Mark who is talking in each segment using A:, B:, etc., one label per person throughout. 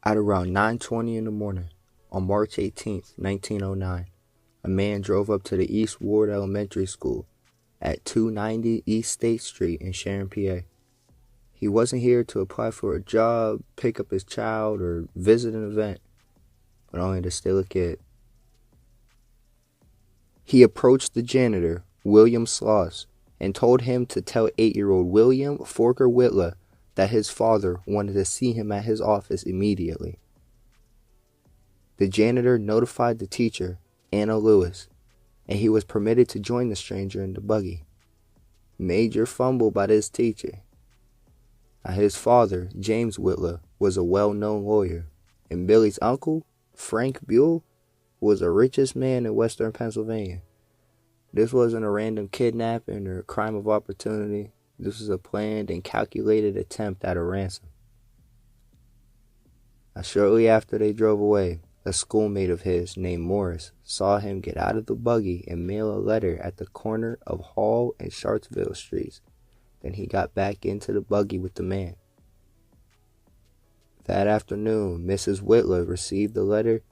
A: At around 9:20 in the morning, on March 18th, 1909, a man drove up to the East Ward Elementary School at 290 East State Street in Sharon, PA. He wasn't here to apply for a job, pick up his child, or visit an event, but only to steal a kid. He approached the janitor, William Sloss, and told him to tell 8-year-old William Forker Whitla that his father wanted to see him at his office immediately. The janitor notified the teacher, Anna Lewis, and he was permitted to join the stranger in the buggy. Major fumble by this teacher. Now, his father, James Whitla, was a well-known lawyer, and Billy's uncle, Frank Buell, was the richest man in western Pennsylvania. This wasn't a random kidnapping or crime of opportunity. This was a planned and calculated attempt at a ransom. Now, shortly after they drove away, a schoolmate of his named Morris saw him get out of the buggy and mail a letter at the corner of Hall and Sharpsville Streets. Then he got back into the buggy with the man. That afternoon, Mrs. Whitla received the letter,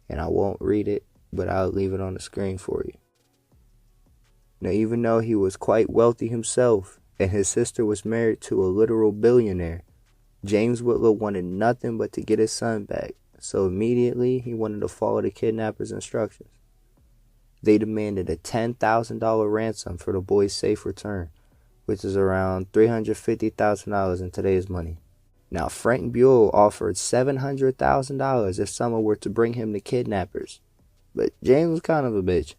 A: and I won't read it, but I'll leave it on the screen for you. Now, even though he was quite wealthy himself, and his sister was married to a literal billionaire, James Whitla wanted nothing but to get his son back, so immediately he wanted to follow the kidnappers' instructions. They demanded a $10,000 ransom for the boy's safe return, which is around $350,000 in today's money. Now, Frank Buell offered $700,000 if someone were to bring him the kidnappers, but James was kind of a bitch.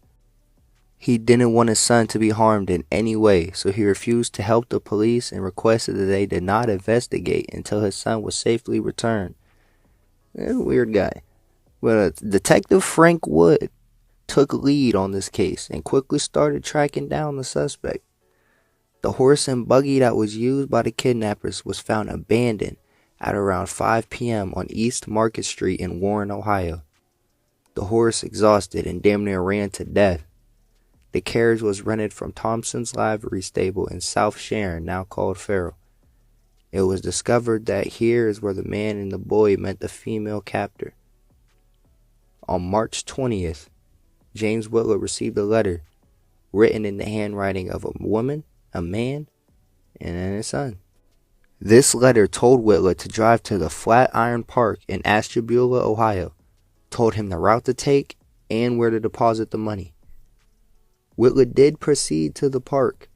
A: He didn't want his son to be harmed in any way, so he refused to help the police and requested that they did not investigate until his son was safely returned. A weird guy. But Detective Frank Wood took lead on this case and quickly started tracking down the suspect. The horse and buggy that was used by the kidnappers was found abandoned at around 5 p.m. on East Market Street in Warren, Ohio. The horse, exhausted and damn near ran to death. The carriage was rented from Thompson's Livery Stable in South Sharon, now called Farrell. It was discovered that here is where the man and the boy met the female captor. On March 20th, James Whitla received a letter written in the handwriting of a woman, a man, and his son. This letter told Whitla to drive to the Flatiron Park in Ashtabula, Ohio, told him the route to take and where to deposit the money. Whitla did proceed to the park,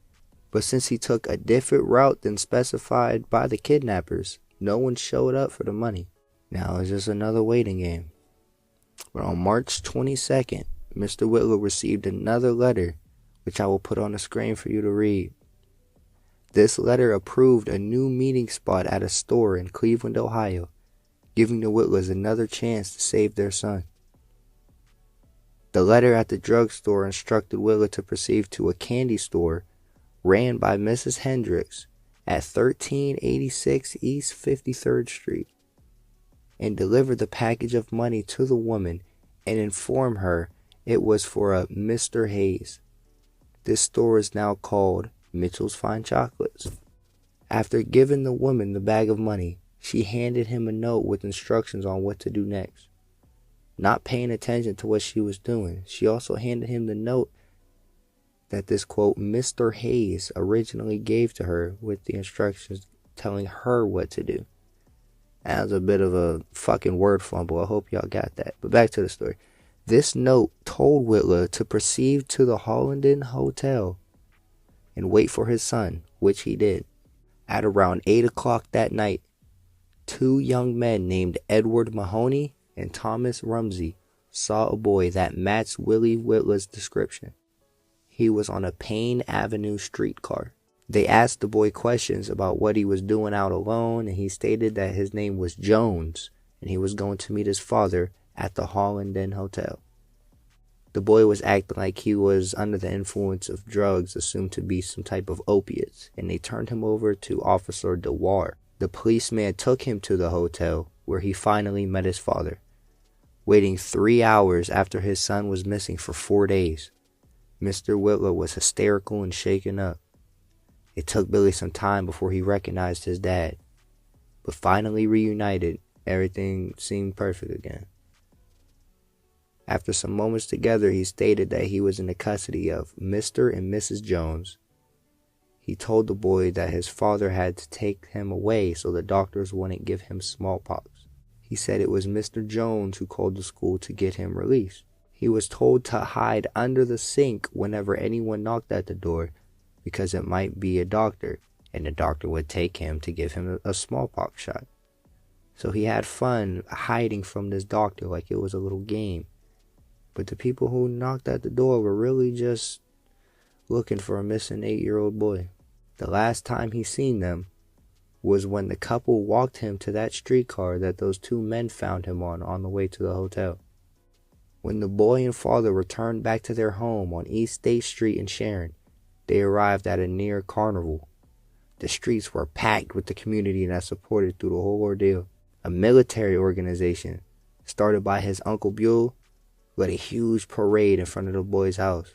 A: but since he took a different route than specified by the kidnappers, no one showed up for the money. Now it's just another waiting game. But on March 22nd, Mr. Whitla received another letter, which I will put on the screen for you to read. This letter approved a new meeting spot at a store in Cleveland, Ohio, giving the Whitlas another chance to save their son. The letter at the drugstore instructed Whitla to proceed to a candy store ran by Mrs. Hendricks at 1386 East 53rd Street and deliver the package of money to the woman and inform her it was for a Mr. Hayes. This store is now called Mitchell's Fine Chocolates. After giving the woman the bag of money, she handed him a note with instructions on what to do next. Not paying attention to what she was doing, she also handed him the note that this, quote, Mr. Hayes originally gave to her with the instructions telling her what to do. That was a bit of a fucking word fumble. I hope y'all got that. But back to the story. This note told Whitla to proceed to the Hollenden Hotel and wait for his son, which he did. At around 8 o'clock that night, two young men named Edward Mahoney and Thomas Rumsey saw a boy that matched Willie Whitla's description. He was on a Payne Avenue streetcar. They asked the boy questions about what he was doing out alone, and he stated that his name was Jones, and he was going to meet his father at the Hollenden Hotel. The boy was acting like he was under the influence of drugs assumed to be some type of opiates, and they turned him over to Officer DeWar. The policeman took him to the hotel, where he finally met his father, waiting 3 hours after his son was missing for 4 days. Mr. Whitla was hysterical and shaken up. It took Billy some time before he recognized his dad, but finally reunited, everything seemed perfect again. After some moments together, he stated that he was in the custody of Mr. and Mrs. Jones. He told the boy that his father had to take him away so the doctors wouldn't give him smallpox. He said it was Mr. Jones who called the school to get him released. He was told to hide under the sink whenever anyone knocked at the door because it might be a doctor, and the doctor would take him to give him a smallpox shot. So he had fun hiding from this doctor like it was a little game. But the people who knocked at the door were really just looking for a missing 8-year-old boy. The last time he seen them was when the couple walked him to that streetcar that those two men found him on the way to the hotel. When the boy and father returned back to their home on East State Street in Sharon, they arrived at a near carnival. The streets were packed with the community that supported through the whole ordeal. A military organization, started by his Uncle Buell, led a huge parade in front of the boy's house.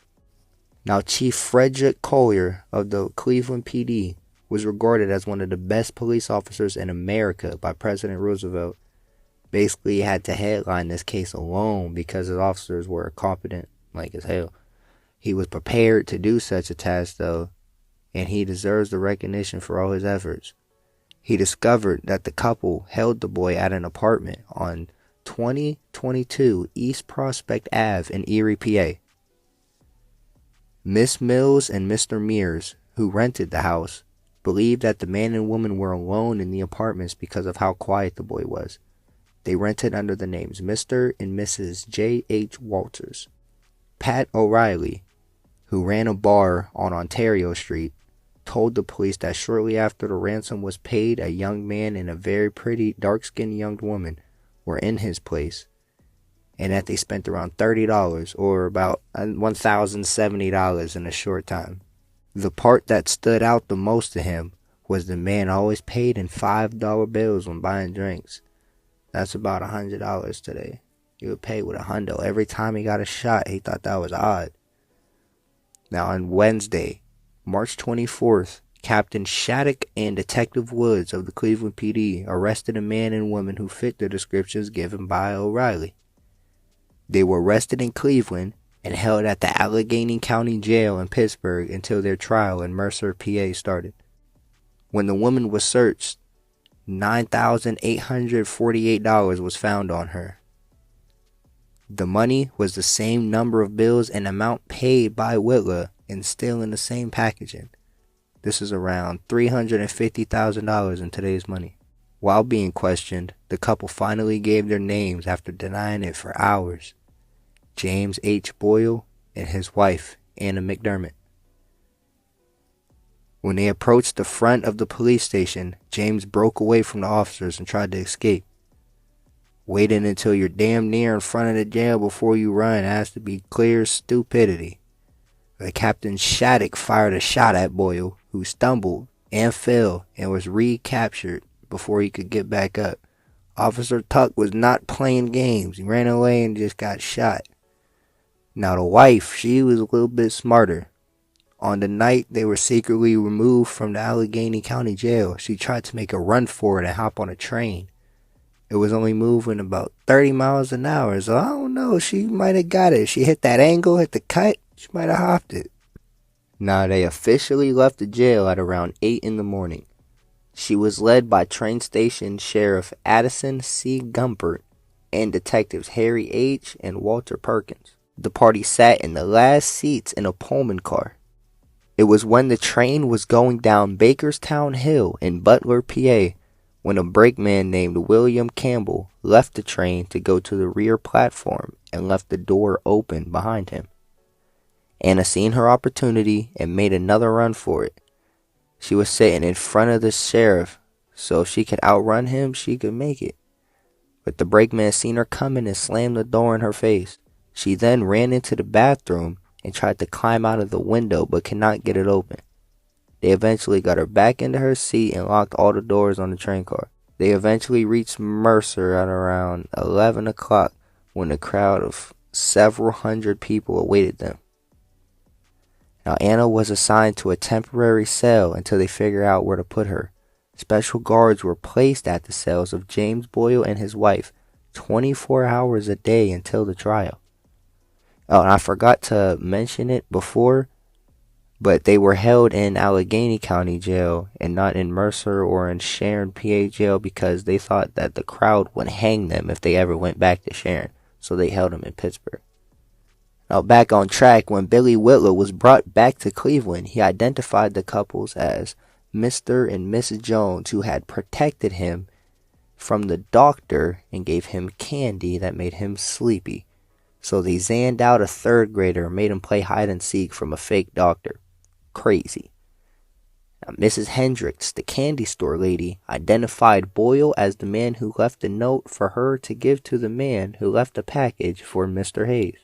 A: Now, Chief Frederick Collier of the Cleveland PD was regarded as one of the best police officers in America by President Roosevelt. Basically, he had to headline this case alone because his officers were competent like as hell. He was prepared to do such a task, though, and he deserves the recognition for all his efforts. He discovered that the couple held the boy at an apartment on 2022 East Prospect Ave in Erie, PA. Miss Mills and Mr. Mears, who rented the house, believed that the man and woman were alone in the apartments because of how quiet the boy was. They rented under the names Mr. and Mrs. J.H. Walters. Pat O'Reilly, who ran a bar on Ontario Street, told the police that shortly after the ransom was paid, a young man and a very pretty, dark-skinned young woman were in his place, and that they spent around $30, or about $1,070 in a short time. The part that stood out the most to him was the man always paid in $5 bills when buying drinks. That's about $100 today. He would pay with a hundo. Every time he got a shot, he thought that was odd. Now, on Wednesday, March 24th, Captain Shattuck and Detective Woods of the Cleveland PD arrested a man and woman who fit the descriptions given by O'Reilly. They were arrested in Cleveland and held at the Allegheny County Jail in Pittsburgh until their trial in Mercer, PA started. When the woman was searched, $9,848 was found on her. The money was the same number of bills and amount paid by Whitla and still in the same packaging. This is around $350,000 in today's money. While being questioned, the couple finally gave their names after denying it for hours. James H. Boyle and his wife, Anna McDermott. When they approached the front of the police station, James broke away from the officers and tried to escape. Waiting until you're damn near in front of the jail before you run has to be clear stupidity. The Captain Shattuck fired a shot at Boyle, who stumbled and fell and was recaptured before he could get back up. Officer Tuck was not playing games. He ran away and just got shot. Now the wife, she was a little bit smarter. On the night they were secretly removed from the Allegheny County Jail, she tried to make a run for it and hop on a train. It was only moving about 30 miles an hour, so I don't know, she might have got it. She hit that angle, hit the cut, she might have hopped it. Now they officially left the jail at around 8 in the morning. She was led by train station Sheriff Addison C. Gumpert and detectives Harry H. and Walter Perkins. The party sat in the last seats in a Pullman car. It was when the train was going down Bakerstown Hill in Butler, PA, when a brakeman named William Campbell left the train to go to the rear platform and left the door open behind him. Anna seen her opportunity and made another run for it. She was sitting in front of the sheriff, so if she could outrun him, she could make it. But the brakeman seen her coming and slammed the door in her face. She then ran into the bathroom and tried to climb out of the window but could not get it open. They eventually got her back into her seat and locked all the doors on the train car. They eventually reached Mercer at around 11 o'clock when a crowd of several hundred people awaited them. Now Anna was assigned to a temporary cell until they figure out where to put her. Special guards were placed at the cells of James Boyle and his wife 24 hours a day until the trial. Oh, and I forgot to mention it before, but they were held in Allegheny County Jail and not in Mercer or in Sharon, PA jail, because they thought that the crowd would hang them if they ever went back to Sharon, so they held them in Pittsburgh. Now back on track, when Billy Whitla was brought back to Cleveland, he identified the couples as Mr. and Mrs. Jones, who had protected him from the doctor and gave him candy that made him sleepy. So they zanned out a third grader and made him play hide and seek from a fake doctor. Crazy. Now, Mrs. Hendricks, the candy store lady, identified Boyle as the man who left a note for her to give to the man who left a package for Mr. Hayes.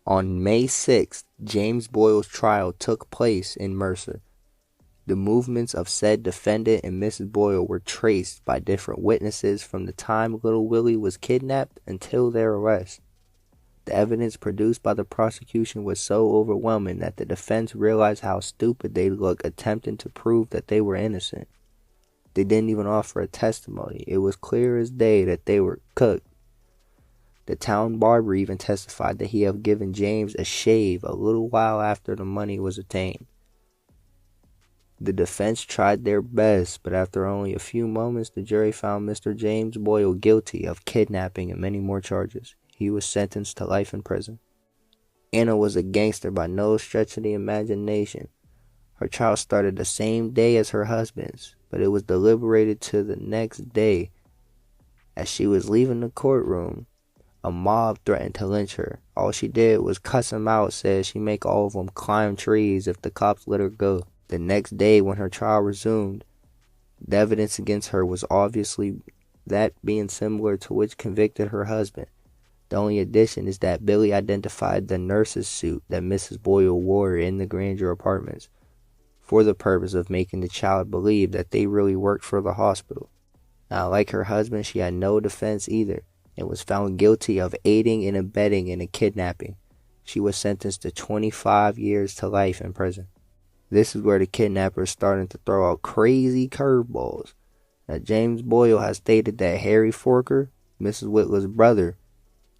A: On May 6th, James Boyle's trial took place in Mercer. The movements of said defendant and Mrs. Boyle were traced by different witnesses from the time little Willie was kidnapped until their arrest. The evidence produced by the prosecution was so overwhelming that the defense realized how stupid they'd look attempting to prove that they were innocent. They didn't even offer a testimony. It was clear as day that they were cooked. The town barber even testified that he had given James a shave a little while after the money was obtained. The defense tried their best, but after only a few moments, the jury found Mr. James Boyle guilty of kidnapping and many more charges. He was sentenced to life in prison. Anna was a gangster by no stretch of the imagination. Her trial started the same day as her husband's, but it was deliberated to the next day. As she was leaving the courtroom, a mob threatened to lynch her. All she did was cuss him out, said she'd make all of them climb trees if the cops let her go. The next day, when her trial resumed, the evidence against her was obviously that being similar to which convicted her husband. The only addition is that Billy identified the nurse's suit that Mrs. Boyle wore in the Grandeur Apartments for the purpose of making the child believe that they really worked for the hospital. Now, like her husband, she had no defense either and was found guilty of aiding and abetting in a kidnapping. She was sentenced to 25 years to life in prison. This is where the kidnappers started to throw out crazy curveballs. Now, James Boyle has stated that Harry Forker, Mrs. Whitla's brother,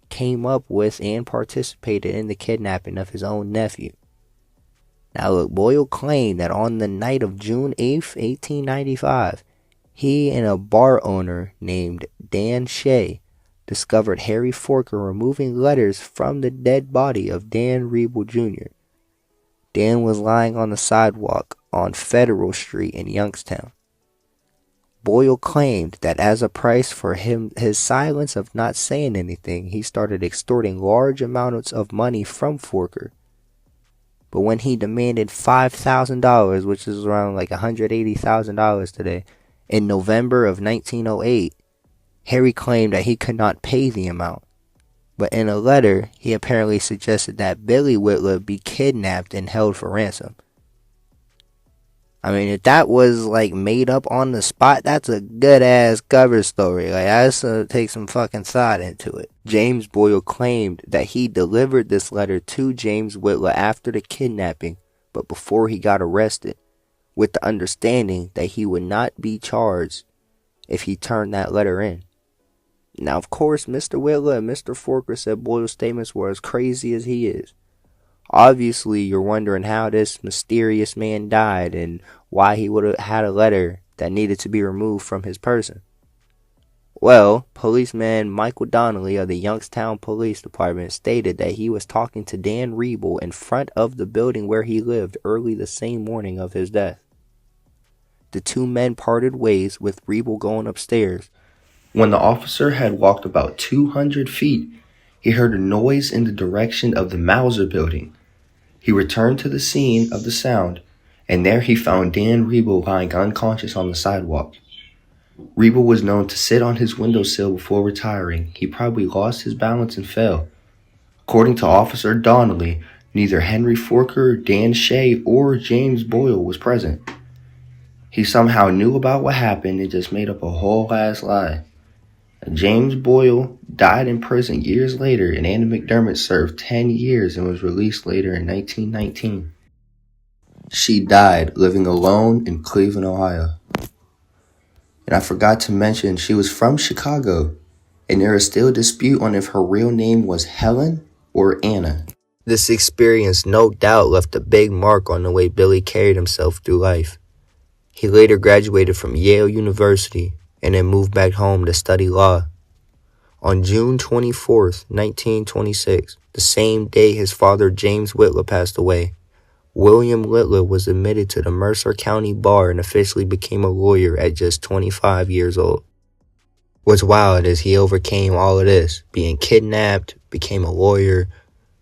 A: came up with and participated in the kidnapping of his own nephew. Now look, Boyle claimed that on the night of June 8th, 1895, he and a bar owner named Dan Shea discovered Harry Forker removing letters from the dead body of Dan Rebel Jr. Dan was lying on the sidewalk on Federal Street in Youngstown. Boyle claimed that as a price for his silence of not saying anything, he started extorting large amounts of money from Forker. But when he demanded $5,000, which is around like $180,000 today, in November of 1908, Harry claimed that he could not pay the amount. But in a letter, he apparently suggested that Billy Whitla be kidnapped and held for ransom. I mean, if that was like made up on the spot, that's a good ass cover story. Like, I just take some fucking thought into it. James Boyle claimed that he delivered this letter to James Whitla after the kidnapping, but before he got arrested, with the understanding that he would not be charged if he turned that letter in. Now, of course, Mr. Whitla and Mr. Forker said Boyle's statements were as crazy as he is. Obviously, you're wondering how this mysterious man died and why he would have had a letter that needed to be removed from his person. Well, policeman Michael Donnelly of the Youngstown Police Department stated that he was talking to Dan Rebel in front of the building where he lived early the same morning of his death. The two men parted ways, with Rebel going upstairs. When the officer had walked about 200 feet, he heard a noise in the direction of the Mauser building. He returned to the scene of the sound, and there he found Dan Rebel lying unconscious on the sidewalk. Rebel was known to sit on his windowsill before retiring. He probably lost his balance and fell. According to Officer Donnelly, neither Henry Forker, Dan Shea, or James Boyle was present. He somehow knew about what happened and just made up a whole ass lie. James Boyle died in prison years later, and Anna McDermott served 10 years and was released later in 1919. She died living alone in Cleveland, Ohio. And I forgot to mention she was from Chicago, and there is still a dispute on if her real name was Helen or Anna. This experience no doubt left a big mark on the way Billy carried himself through life. He later graduated from Yale University and then moved back home to study law. On June 24th, 1926, the same day his father James Whitla passed away, William Whitla was admitted to the Mercer County Bar and officially became a lawyer at just 25 years old. What's wild is he overcame all of this, being kidnapped, became a lawyer,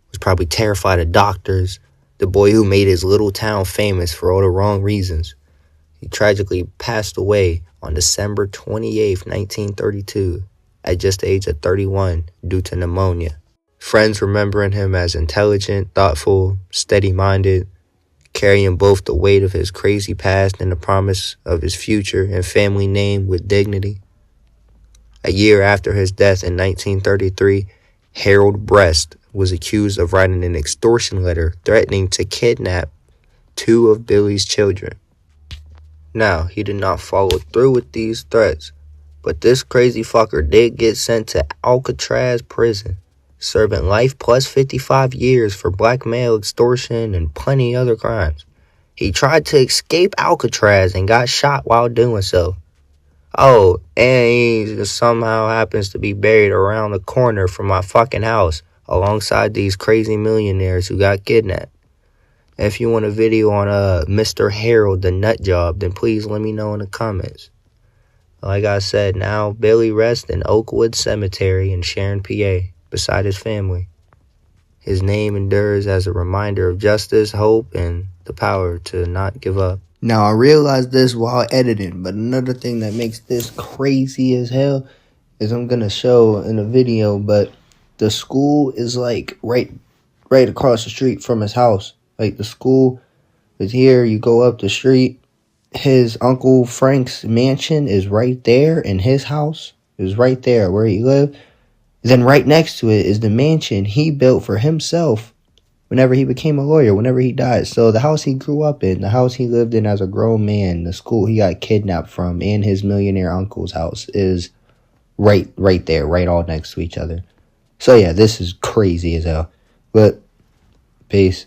A: was probably terrified of doctors, the boy who made his little town famous for all the wrong reasons. He tragically passed away on December 28, 1932, at just the age of 31 due to pneumonia. Friends remembering him as intelligent, thoughtful, steady-minded, carrying both the weight of his crazy past and the promise of his future and family name with dignity. A year after his death in 1933, Harold Brest was accused of writing an extortion letter threatening to kidnap 2 of Billy's children. Now, he did not follow through with these threats, but this crazy fucker did get sent to Alcatraz prison, serving life plus 55 years for blackmail, extortion, and plenty other crimes. He tried to escape Alcatraz and got shot while doing so. Oh, and he somehow happens to be buried around the corner from my fucking house, alongside these crazy millionaires who got kidnapped. If you want a video on Mr. Harold the nut job, then please let me know in the comments. Like I said, now Billy rests in Oakwood Cemetery in Sharon, PA, beside his family. His name endures as a reminder of justice, hope, and the power to not give up. Now, I realized this while editing, but another thing that makes this crazy as hell is I'm going to show in a video, but the school is like right across the street from his house. Like, the school is here, you go up the street, his Uncle Frank's mansion is right there, and his house is right there where he lived. Then right next to it is the mansion he built for himself whenever he became a lawyer, whenever he died. So the house he grew up in, the house he lived in as a grown man, the school he got kidnapped from, and his millionaire uncle's house is right there, right all next to each other. So yeah, this is crazy as hell. But peace.